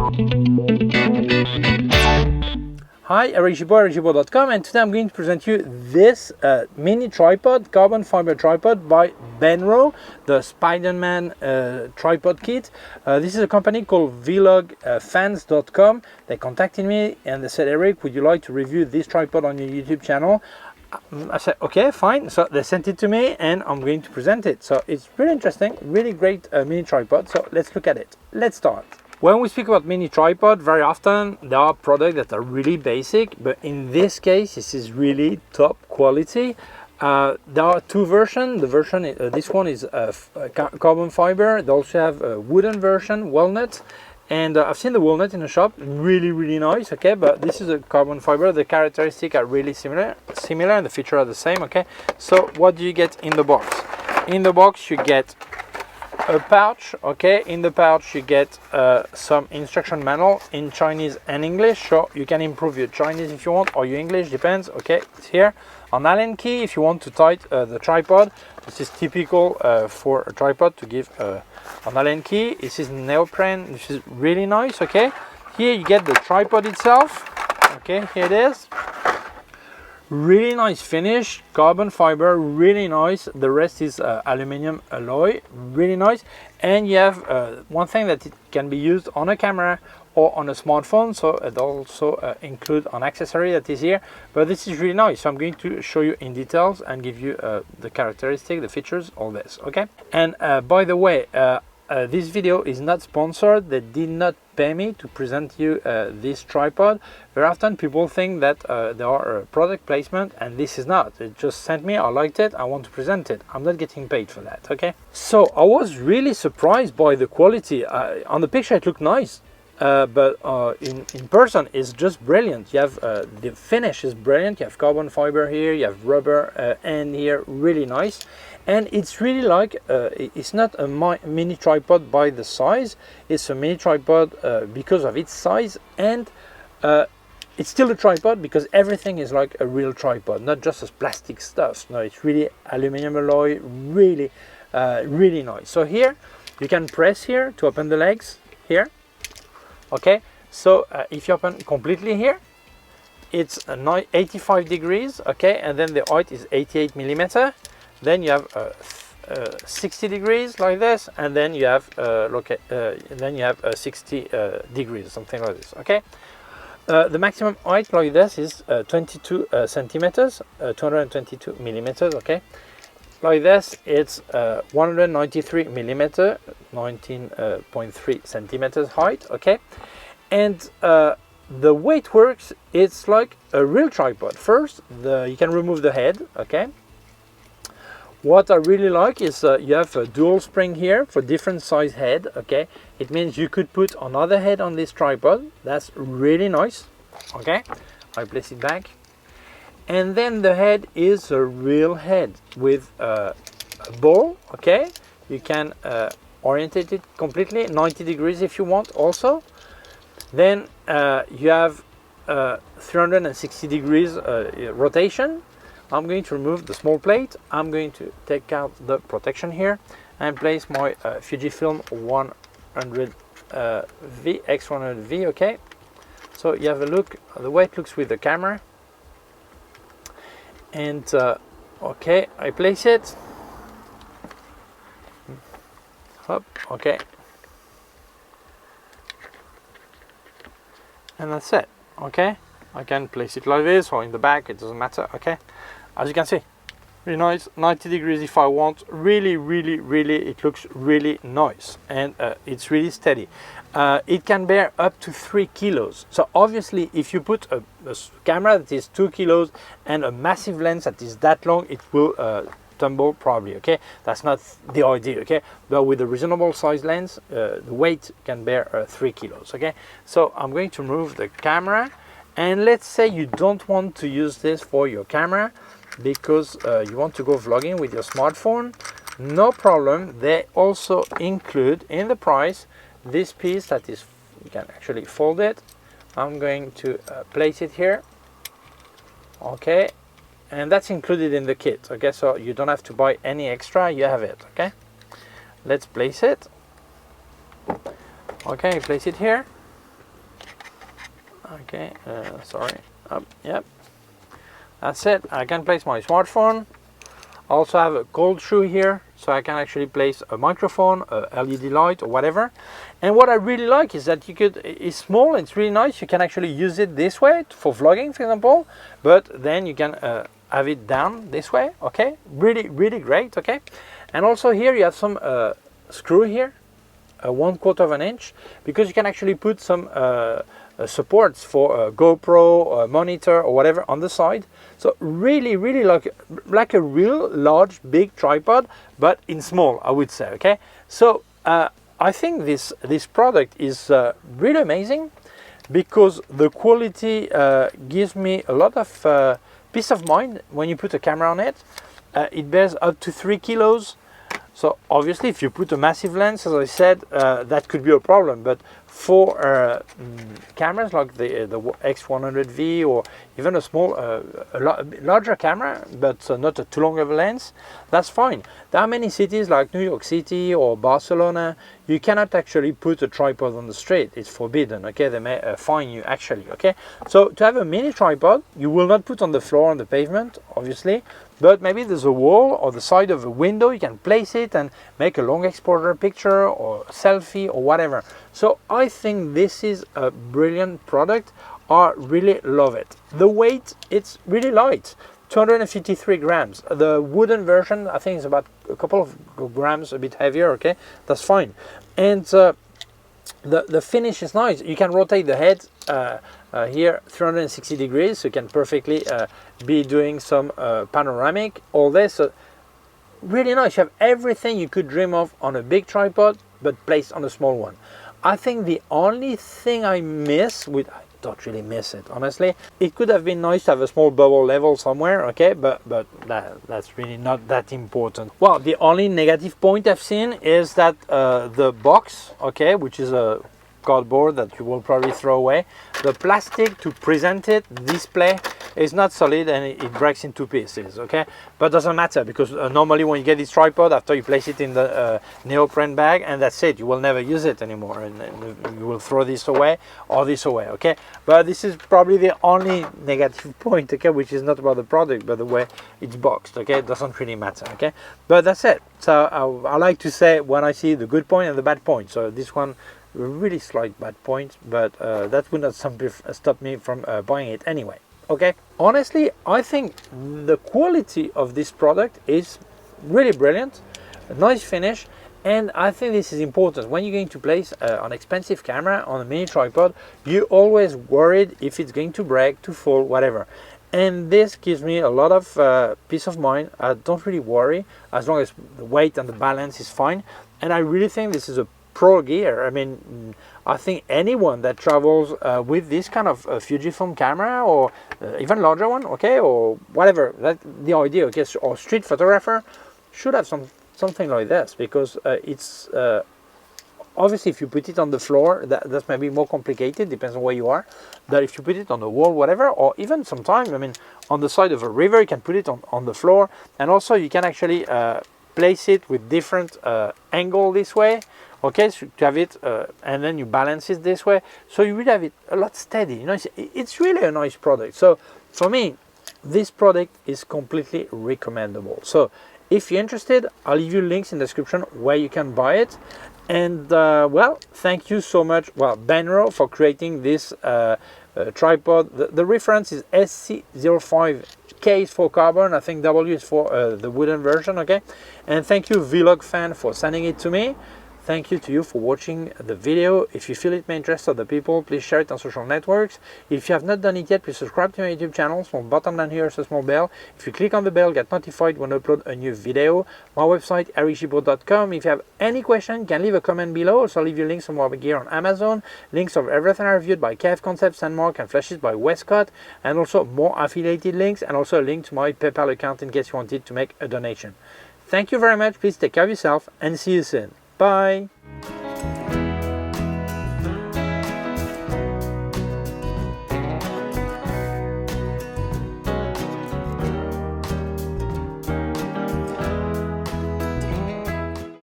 Hi, Eric Gibaud, Gibaud.com, and today I'm going to present you this mini tripod, carbon fiber tripod by Benro, the Spider-Man tripod kit. This is a company called vlogfans.com. They contacted me and they said, Eric, would you like to review this tripod on your YouTube channel? I said, okay, fine. So they sent it to me and I'm going to present it. So it's really interesting, really great mini tripod. So let's look at it. Let's start. When we speak about mini tripod, very often there are products that are really basic, but in this case, this is really top quality. There are two versions. This one is carbon fiber. They also have a wooden version, walnut. And I've seen the walnut in the shop, really nice, okay? But this is a carbon fiber. The characteristics are really similar, and the features are the same, okay? So what do you get in the box? In the box, you get a pouch, okay? In the pouch you get some instruction manual in Chinese and English, so you can improve your Chinese if you want, or your English, depends, okay? It's here. An Allen key if you want to tighten the tripod. This is typical for a tripod to give an Allen key. This is neoprene, which is really nice, okay? Here you get the tripod itself, okay? Here it is. Really nice finish, carbon fiber, really nice. The rest is aluminum alloy, really nice. And you have one thing that it can be used on a camera or on a smartphone, so it also include an accessory that is here. But this is really nice, so I'm going to show you in details and give you the characteristics, the features, all this, okay? And by the way, this video is not sponsored. They did not pay me to present you this tripod. Very often people think that there are a product placement, and this is not. It just sent me, I liked it, I want to present it. I'm not getting paid for that, okay? So I was really surprised by the quality. On the picture it looked nice, but in person it's just brilliant. You have the finish is brilliant. You have carbon fiber here, you have rubber and here, really nice. And it's really like it's not a mini tripod by the size, it's a mini tripod because of its size, and it's still a tripod because everything is like a real tripod, not just as plastic stuff. No, it's really aluminum alloy, really nice. So here you can press here to open the legs here, okay? So if you open completely here, it's 85 degrees, okay? And then the height is 88 millimeter. Then you have 60 degrees like this, and then you have 60 degrees, something like this, okay? The maximum height like this is 22 centimeters, 222 millimeters, okay? Like this, it's 193 millimeter, 19.3 centimeters height, okay? And the way it works, it's like a real tripod. First, you can remove the head, okay? What I really like is you have a dual spring here for different size head, okay? It means you could put another head on this tripod. That's really nice, okay? I place it back. And then the head is a real head with a ball, okay? You can orientate it completely, 90 degrees if you want also. Then you have 360 degrees rotation. I'm going to remove the small plate. I'm going to take out the protection here and place my Fujifilm 100V, X100V, okay? So you have a look at the way it looks with the camera. And okay, I place it. Hop, okay. And that's it, okay? I can place it like this or in the back, it doesn't matter, okay? As you can see, really nice, 90 degrees if I want. Really, it looks really nice, and it's really steady. It can bear up to 3 kilos. So obviously, if you put a camera that is 2 kilos and a massive lens that is that long, it will tumble probably, okay? That's not the idea, okay? But with a reasonable size lens, the weight can bear 3 kilos, okay? So I'm going to remove the camera, and let's say you don't want to use this for your camera because you want to go vlogging with your smartphone. No problem. They also include in the price this piece that is, you can actually fold it. I'm going to place it here, okay? And that's included in the kit, okay? So you don't have to buy any extra, you have it, okay? Let's place it. Okay, place it here. Okay, sorry. Yep, that's it. I can place my smartphone. I also have a cold shoe here, so I can actually place a microphone, a LED light, or whatever. And what I really like is that it's small, it's really nice. You can actually use it this way for vlogging, for example, but then you can have it down this way, okay? Really, really great, okay? And also here you have some screw here, 1/4 of an inch, because you can actually put some supports for a GoPro or a monitor or whatever on the side. So really, really like a real large, big tripod, but in small, I would say, okay? So I think this product is really amazing because the quality gives me a lot of peace of mind when you put a camera on it. It bears up to 3 kilos. So obviously if you put a massive lens, as I said, that could be a problem, but for cameras like the X100V or even a small, larger camera, but not a too long of a lens, that's fine. There are many cities like New York City or Barcelona, you cannot actually put a tripod on the street. It's forbidden, okay? They may fine you actually, okay? So to have a mini tripod, you will not put on the floor on the pavement, obviously, but maybe there's a wall or the side of a window, you can place it and make a long exposure picture or a selfie or whatever. So I think this is a brilliant product. I really love it. The weight, it's really light, 253 grams. The wooden version, I think, is about a couple of grams a bit heavier, okay? That's fine. And the finish is nice. You can rotate the head here 360 degrees, so you can perfectly be doing some panoramic, all this. So really nice. You have everything you could dream of on a big tripod, but placed on a small one. I think the only thing I miss I don't really miss it, honestly. It could have been nice to have a small bubble level somewhere, okay, but that's really not that important. Well, the only negative point I've seen is that the box, okay, which is a cardboard that you will probably throw away, the plastic to present it, display, is not solid and it breaks into pieces, okay? But doesn't matter because normally when you get this tripod, after you place it in the neoprene bag, and that's it, you will never use it anymore, and you will throw this away or this away, okay? But this is probably the only negative point, okay, which is not about the product but the way it's boxed, okay? It doesn't really matter, okay? But that's it. So I like to say when I see the good point and the bad point. So this one, really slight bad point, but that would not stop me from buying it anyway, okay? Honestly, I think the quality of this product is really brilliant, a nice finish, and I think this is important. When you're going to place an expensive camera on a mini tripod, you're always worried if it's going to break, to fall, whatever. And this gives me a lot of peace of mind. I don't really worry as long as the weight and the balance is fine, and I really think this is a pro gear. I mean, I think anyone that travels with this kind of Fujifilm camera or even larger one, okay, or whatever, that's the idea, okay, or street photographer should have something like this, because it's obviously if you put it on the floor, that's maybe more complicated, depends on where you are, but if you put it on the wall, whatever, or even sometimes, I mean, on the side of a river, you can put it on the floor, and also you can actually place it with different angle this way, okay, so to have it and then you balance it this way, so you will have it a lot steady, you know. It's really a nice product. So for me, this product is completely recommendable. So if you're interested, I'll leave you links in the description where you can buy it. And well, thank you so much, well, Benro, for creating this tripod. The reference is SC05K is for carbon, I think W is for the wooden version, okay? And thank you Vlog Fan for sending it to me. Thank you to you for watching the video. If you feel it may interest other people, please share it on social networks. If you have not done it yet, please subscribe to my YouTube channel. Small button down here is a small bell. If you click on the bell, get notified when I upload a new video. My website, Gibaud.com. If you have any question, you can leave a comment below. Also leave you links of more gear on Amazon, links of everything I reviewed by K&F Concept, Sandmarc, and Flashes by Westcott, and also more affiliated links, and also a link to my PayPal account in case you wanted to make a donation. Thank you very much. Please take care of yourself and see you soon. Bye.